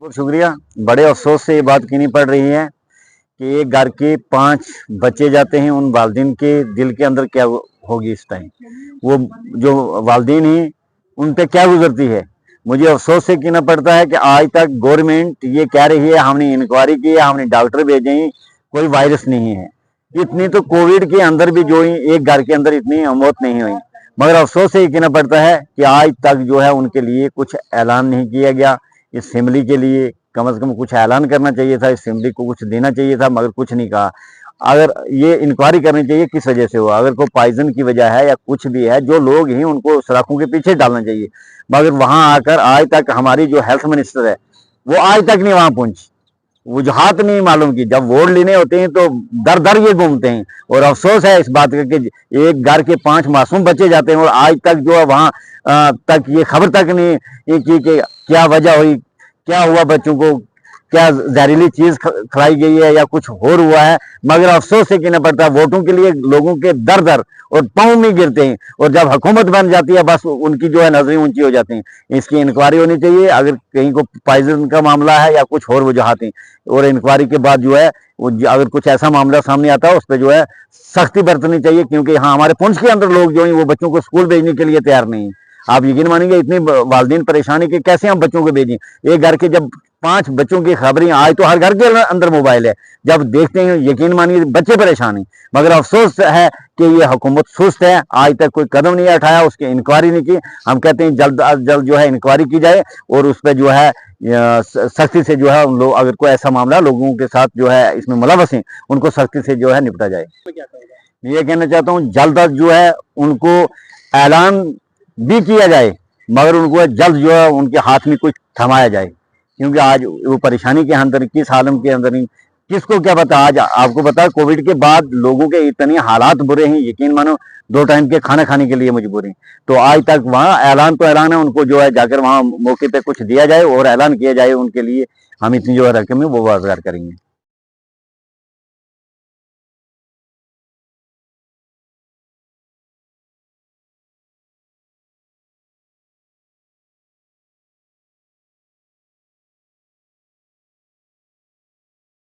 बहुत शुक्रिया। बड़े अफसोस से ये बात कहनी पड़ रही है कि एक घर के 5 बच्चे जाते हैं। उन वालिदैन के दिल के अंदर क्या होगी इस टाइम, वो जो वालिदैन हैं उन पे क्या गुजरती है। मुझे अफसोस से कहना पड़ता है कि आज तक गवर्नमेंट ये कह रही है, हमने इंक्वायरी की है, हमने डॉक्टर भेजे हैं, कोई वायरस नहीं है। इतनी तो कोविड के अंदर भी जो है एक घर के अंदर इतनी मौत नहीं हुई, मगर अफसोस से ये कहना पड़ता है कि आज तक जो है उनके लिए कुछ ऐलान नहीं किया गया। इस फैमिली के लिए कम से कम कुछ ऐलान करना चाहिए था, इस फैमिली को कुछ देना चाहिए था, मगर कुछ नहीं कहा। अगर ये इंक्वायरी करनी चाहिए किस वजह से हुआ, अगर कोई पॉइजन की वजह है या कुछ भी है, जो लोग हैं उनको सलाखों के पीछे डालना चाहिए। मगर वहां आकर आज तक हमारी जो हेल्थ मिनिस्टर है वो आज तक नहीं वहां पहुंची, वजूहात नहीं मालूम की। जब वोट लेने होते हैं तो दर दर ये घूमते हैं। और अफसोस है इस बात का कि एक घर के 5 मासूम बच्चे जाते हैं और आज तक जो है वहां तक ये खबर तक नहीं की कि क्या वजह हुई, क्या हुआ, बच्चों को क्या जहरीली चीज खिलाई गई है या कुछ और हुआ है। मगर अफसोस से कहना पड़ता है वोटों के लिए लोगों के दर दर और पाँव में गिरते हैं, और जब हुकूमत बन जाती है बस उनकी जो है नजरें ऊंची हो जाती हैं। इसकी इंक्वायरी होनी चाहिए, अगर कहीं को पॉइजन का मामला है या कुछ और वजूहात हैं, और इंक्वायरी के बाद जो है अगर कुछ ऐसा मामला सामने आता है उस पर जो है सख्ती बरतनी चाहिए। क्योंकि हाँ, हमारे पुंछ के अंदर लोग जो है वो बच्चों को स्कूल भेजने के लिए तैयार नहीं है। आप यकीन मानेंगे इतनी वालिदैन परेशानी कि कैसे हम बच्चों को भेजें। एक घर के जब 5 बच्चों की खबरें, आज तो हर घर के अंदर मोबाइल है, जब देखते हैं यकीन मानिए बच्चे परेशान हैं। मगर अफसोस है कि ये हुकूमत सुस्त है, आज तक कोई कदम नहीं उठाया, उसकी इंक्वायरी नहीं की। हम कहते हैं जल्द अज जल्द जो है इंक्वायरी की जाए और उस पर जो है सख्ती से जो है उन लोग, अगर कोई ऐसा मामला लोगों के साथ जो है इसमें मुलव्वस हैं, उनको सख्ती से जो है निपटा जाए। मैं ये कहना चाहता हूँ जल्द अज जो है उनको ऐलान भी किया जाए, मगर उनको जल्द जो है उनके हाथ में कुछ थमाया जाए। क्योंकि आज वो परेशानी के अंदर, किस आलम के अंदर नहीं, किसको क्या पता। आज आपको पता है कोविड के बाद लोगों के इतने हालात बुरे हैं, यकीन मानो 2 टाइम के खाना खाने के लिए मजबूर हैं। तो आज तक वहाँ ऐलान तो ऐलान है, उनको जो है जाकर वहाँ मौके पे कुछ दिया जाए और ऐलान किया जाए उनके लिए। हम इतनी जो है रकम है वो वाजगार करेंगे।